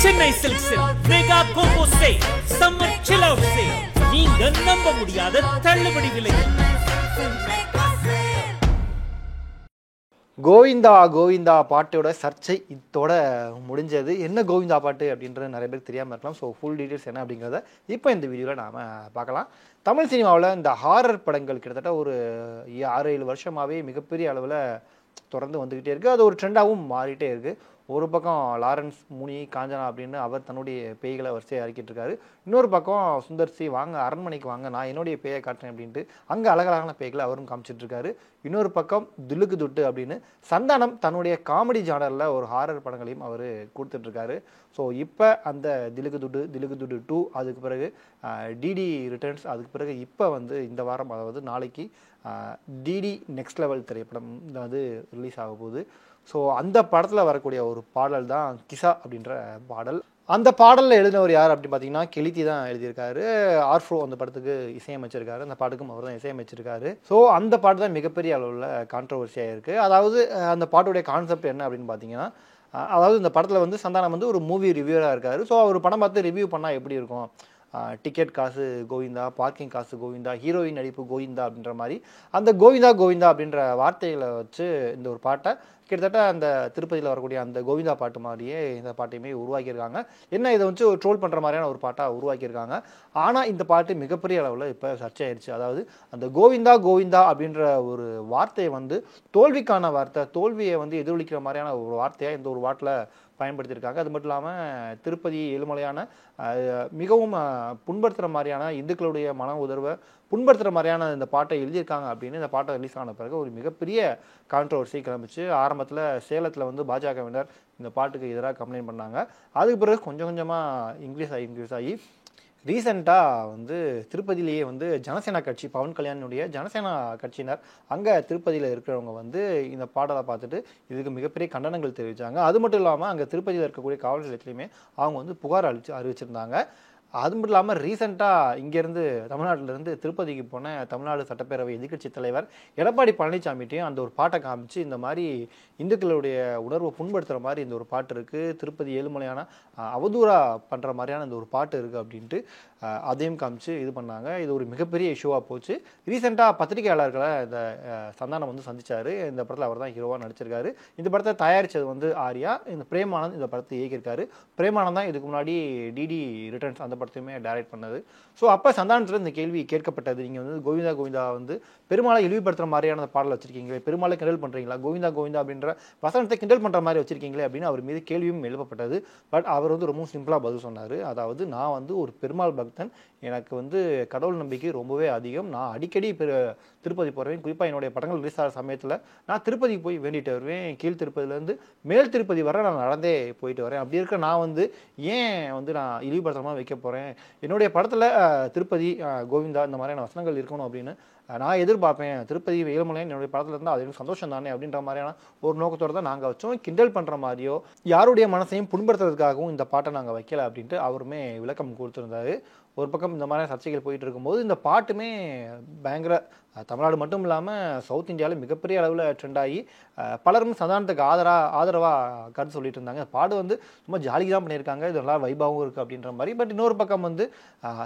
சென்னை சில்க்ஸில் mega combo sale, summer chill out sale. நீங்க நம்ப முடியாத தள்ளுபடி விலையில். கோவிந்தா கோவிந்தா பாட்டோட சர்ச்சை இதோட முடிஞ்சது. என்ன கோவிந்தா பாட்டு அப்படின்றது நிறைய பேருக்கு தெரியாமல் இருக்கலாம். ஸோ ஃபுல் டீட்டெயில்ஸ் என்ன அப்படிங்கிறத இப்போ இந்த வீடியோவில் நாம் பார்க்கலாம். தமிழ் சினிமாவில் இந்த ஹாரர் படங்கள் கிட்டத்தட்ட ஒரு 6-7 வருஷமாகவே மிகப்பெரிய அளவில் தொடர்ந்து வந்துக்கிட்டே இருக்குது. அது ஒரு ட்ரெண்டாகவும் மாறிட்டே இருக்குது. ஒரு பக்கம் லாரன்ஸ் முனி காஞ்சனா அப்படின்னு அவர் தன்னுடைய பேய்களை வரிசையை அறிக்கிட்டு இருக்காரு. இன்னொரு பக்கம் சுந்தர்சி வாங்க அரண்மனைக்கு வாங்க நான் என்னுடைய பேயை காட்டுறேன் அப்படின்ட்டு அங்கே அழகழகான பேய்களை அவரும் காமிச்சிட்டு இருக்காரு. இன்னொரு பக்கம் துலுக்கு துட்டு அப்படின்னு சந்தானம் தன்னுடைய காமெடி ஜானரில் ஒரு ஹாரர் படங்களையும் அவர் கொடுத்துட்ருக்காரு. ஸோ இப்போ அந்த திலுக்கு துட்டு 2, அதுக்கு பிறகு டிடி ரிட்டர்ன்ஸ், அதுக்கு பிறகு இப்போ வந்து இந்த வாரம் அதாவது நாளைக்கு டிடி நெக்ஸ்ட் லெவல் திரைப்படம் வந்து ரிலீஸ் ஆக போகுது. ஸோ அந்த படத்தில் வரக்கூடிய ஒரு பாடல் தான் கிசா அப்படின்ற பாடல். அந்த பாடலில் எழுதினவர் யார் அப்படின்னு பார்த்தீங்கன்னா கெலித்தி தான் எழுதியிருக்காரு. ஆர்ஃப்ரோ அந்த படத்துக்கு இசையமைச்சிருக்காரு. அந்த பாட்டுக்கும் அவர் தான் இசையமைச்சிருக்காரு. ஸோ அந்த பாட்டு தான் மிகப்பெரிய அளவில் கான்ட்ரவர்சியாக இருக்குது. அதாவது அந்த பாட்டுடைய கான்செப்ட் என்ன அப்படின்னு பார்த்தீங்கன்னா, அதாவது இந்த படத்தில் வந்து சந்தானம் வந்து ஒரு மூவி ரிவ்யூவராக இருக்கார். ஸோ அவர் படம் பார்த்து ரிவ்யூ பண்ணால் எப்படி இருக்கும், டிக்கெட் காசு கோவிந்தா, பார்க்கிங் காசு கோவிந்தா, ஹீரோயின் நடிப்பு கோவிந்தா அப்படின்ற மாதிரி அந்த கோவிந்தா கோவிந்தா அப்படின்ற வார்த்தைகளை வச்சு இந்த ஒரு பாட்டை கிட்டத்தட்ட அந்த திருப்பதியில் வரக்கூடிய அந்த கோவிந்தா பாட்டு மாதிரியே இந்த பாட்டையுமே உருவாக்கியிருக்காங்க. என்ன இதை வச்சு ஒரு ட்ரோல் பண்ணுற மாதிரியான ஒரு பாட்டாக உருவாக்கியிருக்காங்க. ஆனால் இந்த பாட்டு மிகப்பெரிய அளவில் இப்போ சர்ச்சை ஆயிடுச்சு. அதாவது அந்த கோவிந்தா கோவிந்தா அப்படின்ற ஒரு வார்த்தையை வந்து தோல்விக்கான வார்த்தை, தோல்வியை வந்து எதிரொலிக்கிற மாதிரியான ஒரு வார்த்தையாக இந்த ஒரு பாட்டில் பயன்படுத்தியிருக்காங்க. அது மட்டும் இல்லாமல் திருப்பதி ஏழுமலையான மிகவும் புண்படுத்துகிற மாதிரியான இந்துக்களுடைய மன உணர்வை புண்படுத்துகிற மாதிரியான இந்த பாட்டை எழுதியிருக்காங்க அப்படின்னு இந்த பாட்டை ரிலீஸ் ஆன பிறகு ஒரு மிகப்பெரிய கான்ட்ரவர்சி கிளம்பிச்சு. ஆரம்பத்தில் சேலத்தில் வந்து பாஜகவினர் இந்த பாட்டுக்கு எதிராக கம்ப்ளைண்ட் பண்ணாங்க. அதுக்கு பிறகு கொஞ்சம் கொஞ்சமாக இன்க்ரீஸ் ஆகி ரீசெண்டாக வந்து திருப்பதியிலேயே வந்து ஜனசேனா கட்சி, பவன் கல்யாணுடைய ஜனசேனா கட்சியினர் அங்கே திருப்பதியில் இருக்கிறவங்க வந்து இந்த பாடலை பார்த்துட்டு இதுக்கு மிகப்பெரிய கண்டனங்கள் தெரிவித்தாங்க. அது மட்டும் இல்லாமல் அங்கே திருப்பதியில் இருக்கக்கூடிய காவல் நிலையத்திலையுமே அவங்க வந்து புகார் அறிவிச்சிருந்தாங்க. அது மட்டும் இல்லாமல் ரீசெண்டாக இங்கேருந்து தமிழ்நாட்டிலேருந்து திருப்பதிக்கு போன தமிழ்நாடு சட்டப்பேரவை எதிர்க்கட்சி தலைவர் எடப்பாடி பழனிசாமிட்டையும் அந்த ஒரு பாட்டை காமிச்சு இந்த மாதிரி இந்துக்களுடைய உணர்வை புண்படுத்துகிற மாதிரி இந்த ஒரு பாட்டு இருக்குது, திருப்பதி ஏழுமலையான அவதூறாக பண்ணுற மாதிரியான இந்த ஒரு பாட்டு இருக்குது அப்படின்ட்டு அதையும் காமிச்சு இது பண்ணாங்க. இது ஒரு மிகப்பெரிய இஷ்யூவாக போச்சு. ரீசெண்டாக பத்திரிகையாளர்களை இந்த சந்தானம் வந்து சந்திச்சார். இந்த படத்தில் அவர் தான் ஹீரோவாக நடிச்சிருக்காரு. இந்த படத்தை தயாரித்தது வந்து ஆர்யா, இந்த பிரேமானந்த் இந்த படத்தை இயக்கியிருக்காரு. பிரேமானந்த் தான் இதுக்கு முன்னாடி டிடி ரிட்டர்ன்ஸ் அந்த படத்தையுமே டைரக்ட் பண்ணது. ஸோ அப்போ சந்தானத்தில் இந்த கேள்வி கேட்கப்பட்டது, நீங்கள் வந்து கோவிந்தா கோவிந்தா வந்து பெருமாளை இழிவுபடுத்துகிற மாதிரியான அந்த பாடல் வச்சிருக்கீங்களே, பெருமாளை கிண்டல் பண்ணுறீங்களா, கோவிந்தா கோவிந்தா அப்படின்ற வசனத்தை கிண்டல் பண்ணுற மாதிரி வச்சிருக்கீங்களே அப்படின்னு அவர் மீது கேள்வியும் எழுப்பப்பட்டது. பட் அவர் வந்து ரொம்ப சிம்பிளாக பதில் சொன்னார். அதாவது நான் வந்து ஒரு பெருமாள் பக்தன், எனக்கு வந்து கடவுள் நம்பிக்கை ரொம்பவே அதிகம், நான் அடிக்கடி திருப்பதி போகிறேன். குறிப்பாக என்னுடைய படங்கள் ரிலீஸ் ஆகிற சமயத்தில் நான் திருப்பதிக்கு போய் வேண்டிட்டு வருவேன். கீழ் திருப்பதியிலேருந்து மேல் திருப்பதி வர நான் நடந்தே போயிட்டு வரேன். அப்படி இருக்க நான் வந்து ஏன் வந்து நான் இழிவுபடுத்தமாக வைக்க போகிறேன், என்னுடைய படத்தில் திருப்பதி கோவிந்தா இந்த மாதிரியான வசனங்கள் இருக்கணும் அப்படின்னு நான் எதிர்பார்ப்பேன். திருப்பதி ஏழுமலை என்னுடைய படத்தில் இருந்தால் அது எனக்கு சந்தோஷம் தானே அப்படின்ற மாதிரியான ஒரு நோக்கத்தோடு தான் நாங்கள் வச்சோம். கிண்டல் பண்ணுற மாதிரியோ யாருடைய மனசையும் புண்படுத்துறதுக்காகவும் இந்த பாட்டை நாங்கள் வைக்கல அப்படின்ட்டு அவருமே விளக்கம் கொடுத்துருந்தாரு. ஒரு பக்கம் இந்த மாதிரி சர்ச்சைகள் போயிட்டு இருக்கும்போது இந்த பாட்டுமே பயங்கர தமிழ்நாடு மட்டும் இல்லாமல் சவுத் இந்தியாவில் மிகப்பெரிய அளவில் ட்ரெண்ட் ஆகி பலரும் சந்தானத்துக்கு ஆதரவாக கருத்து சொல்லிட்டு இருந்தாங்க. பாடு வந்து ரொம்ப ஜாலியாக தான் பண்ணியிருக்காங்க, இது நல்லா வைபாகவும் இருக்குது அப்படின்ற மாதிரி. பட் இன்னொரு பக்கம் வந்து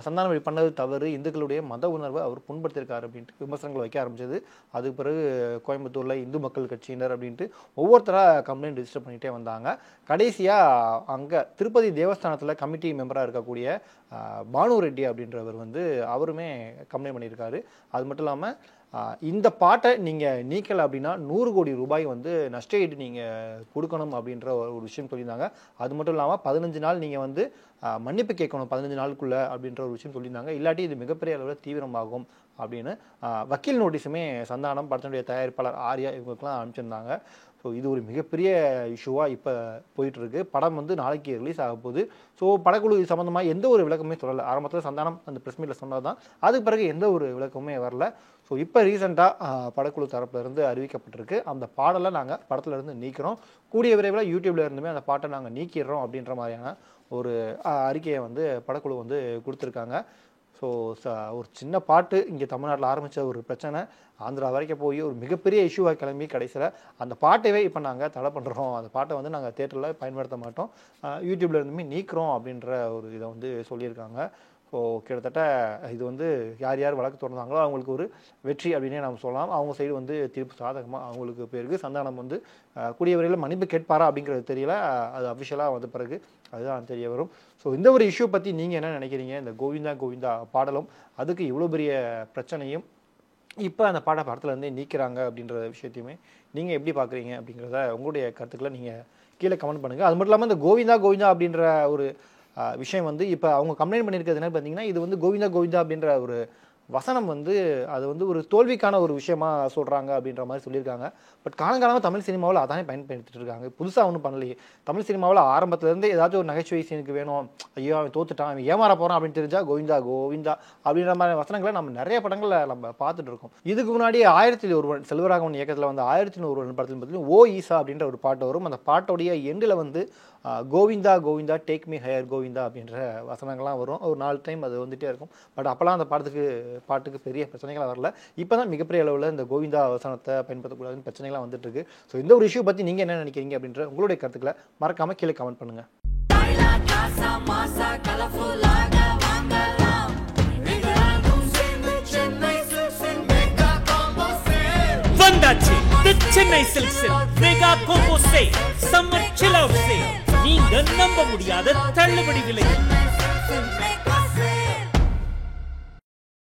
சந்தானம் பண்ணது தவறு, இந்துக்களுடைய மத உணர்வை அவர் புண்படுத்தியிருக்காரு அப்படின்ட்டு விமர்சனங்கள் வைக்க ஆரம்பிச்சது. அதுக்கு பிறகு கோயம்புத்தூரில் இந்து மக்கள் கட்சியினர் அப்படின்ட்டு ஒவ்வொருத்தராக கம்ப்ளைண்ட் ரிஜிஸ்டர் பண்ணிகிட்டே வந்தாங்க. கடைசியாக அங்கே திருப்பதி தேவஸ்தானத்தில் கமிட்டி மெம்பராக இருக்கக்கூடிய பானு ரெட்டி அப்படின்றவர் வந்து அவருமே கம்ப்ளைண்ட் பண்ணியிருக்காரு. அது மட்டும் இல்லாமல் இந்த பாட்டை நீங்கள் நீக்கலை அப்படின்னா 100 கோடி ரூபாய் வந்து நஷ்டஈடு நீங்கள் கொடுக்கணும் அப்படின்ற ஒரு விஷயம் சொல்லியிருந்தாங்க. அது மட்டும் இல்லாமல் 15 நாள் நீங்கள் வந்து மன்னிப்பு கேட்கணும் 15 நாளுக்குள்ளே அப்படின்ற ஒரு விஷயம் சொல்லியிருந்தாங்க. இல்லாட்டி இது மிகப்பெரிய அளவில் தீவிரமாகும் அப்படின்னு வக்கீல் நோட்டீஸுமே சந்தானம் படத்தினுடைய தயாரிப்பாளர் ஆர்யா இவங்களுக்குலாம் அனுப்பிச்சிருந்தாங்க. ஸோ இது ஒரு மிகப்பெரிய இஷ்யூவாக இப்போ போயிட்டுருக்கு. படம் வந்து நாளைக்கு ரிலீஸ் ஆக போகுது. ஸோ படக்குழு இது சம்மந்தமாக எந்த ஒரு விளக்கமே சொல்லலை. ஆரம்பத்தில் சந்தானம் அந்த ப்ரெஸ் மீட்டில் சொன்னது தான், அதுக்கு பிறகு எந்த ஒரு விளக்கமே வரல. ஸோ இப்போ ரீசெண்டாக படக்குழு தரப்புலேருந்து அறிவிக்கப்பட்டிருக்கு, அந்த பாடலை நாங்கள் படத்துலேருந்து நீக்கிறோம், கூடிய விரைவில் யூடியூப்ல இருந்துமே அந்த பாட்டை நாங்கள் நீக்கிடுறோம் அப்படின்ற மாதிரியான ஒரு அறிக்கையை வந்து படக்குழு வந்து கொடுத்துருக்காங்க. ஸோ ஒரு சின்ன பாட்டு இங்கே தமிழ்நாட்டில் ஆரம்பித்த ஒரு பிரச்சனை ஆந்திரா வரைக்கும் போய் ஒரு மிகப்பெரிய இஷ்யூவாக கிளம்பி கடைசியில் அந்த பாட்டவே இப்போ நாங்கள் தடை பண்ணுறோம், அந்த பாட்டை வந்து நாங்கள் தேட்டரில் பயன்படுத்த மாட்டோம், யூடியூப்ல இருந்துமே நீக்கிறோம் அப்படின்ற ஒரு இதை வந்து சொல்லியிருக்காங்க. ஸோ கிட்டத்தட்ட இது வந்து யார் யார் வழக்கு தொடர்ந்தாங்களோ அவங்களுக்கு ஒரு வெற்றி அப்படின்னே நம்ம சொல்லலாம். அவங்க சைடு வந்து தீர்ப்பு சாதகமாக அவங்களுக்கு போயிருக்கு. சந்தானம் வந்து கூடிய வரையில் மன்னிப்பு கேட்பாரா அப்படிங்கிறது தெரியல, அது அஃபிஷியலாக வந்து பிறகு அதுதான் தெரிய வரும். ஸோ இந்த ஒரு இஷ்யூ பற்றி நீங்கள் என்ன நினைக்கிறீங்க? இந்த கோவிந்தா கோவிந்தா பாடலும் அதுக்கு இவ்வளோ பெரிய பிரச்சனையும் இப்போ அந்த படத்துலேருந்தே நீக்கிறாங்க அப்படின்ற விஷயத்தையுமே நீங்கள் எப்படி பார்க்குறீங்க அப்படிங்கிறத உங்களுடைய கருத்துக்களை நீங்கள் கீழே கமெண்ட் பண்ணுங்கள். அது மட்டும் இல்லாமல் இந்த கோவிந்தா கோவிந்தா அப்படின்ற ஒரு விஷயம் வந்து இப்போ அவங்க கம்ப்ளைண்ட் பண்ணியிருக்கிறது என்ன பார்த்தீங்கன்னா, இது வந்து கோவிந்தா கோவிந்தா அப்படின்ற ஒரு வசனம் வந்து அது வந்து ஒரு தோல்விக்கான ஒரு விஷயமா சொல்கிறாங்க அப்படின்ற மாதிரி சொல்லியிருக்காங்க. பட் காலங்காலமாக தமிழ் சினிமாவில் அதானே பயன்படுத்திட்டு இருக்காங்க, புதுசாக ஒன்றும் பண்ணலையே. தமிழ் சினிமாவில் ஆரம்பத்துலேருந்து ஏதாச்சும் ஒரு நகைச்சுவை சீனுக்கு வேணும், ஐயோ அவன் தோத்துட்டான் அவன் ஏமாற போகிறான் அப்படின்னு தெரிஞ்சால் கோவிந்தா கோவிந்தா அப்படின்ற மாதிரி வசனங்களை நம்ம நிறைய படங்களில் நம்ம பார்த்துட்டு இருக்கோம். இதுக்கு முன்னாடி 1001 செல்வராகவன் இயக்கத்தில் வந்து 1001 படத்தில் பார்த்தீங்கன்னா ஓ ஈசா அப்படின்ற ஒரு பாட்டு வரும். அந்த பாட்டோடைய எண்டில் வந்து Govinda Govinda take me higher Govinda அப்படின்ற வசனங்கள்லாம் வரும். ஒரு 4 டைம் அது வந்துகிட்டே இருக்கும். பட் அப்போல்லாம் அந்த பாட்டுக்கு பெரிய பிரச்சனைகள் வரல. இப்போ தான் மிகப்பெரிய அளவில் இந்த கோவிந்தா வசனத்தை பயன்படுத்தக்கூடாதுன்னு பிரச்சனைகள்லாம் வந்துட்டு இருக்கு. ஸோ இந்த ஒரு இஷ்யூ பற்றி நீங்கள் என்ன நினைக்கிறீங்க அப்படின்ற உங்களுடைய கருத்துக்களை மறக்காமல் கீழே கமெண்ட் பண்ணுங்கள். வந்தாச்சு தி சென்னை சில்க்ஸில் mega combo sale, summer chill out sale. நீங்க நம்ப முடியாத தள்ளுபடி விலையில்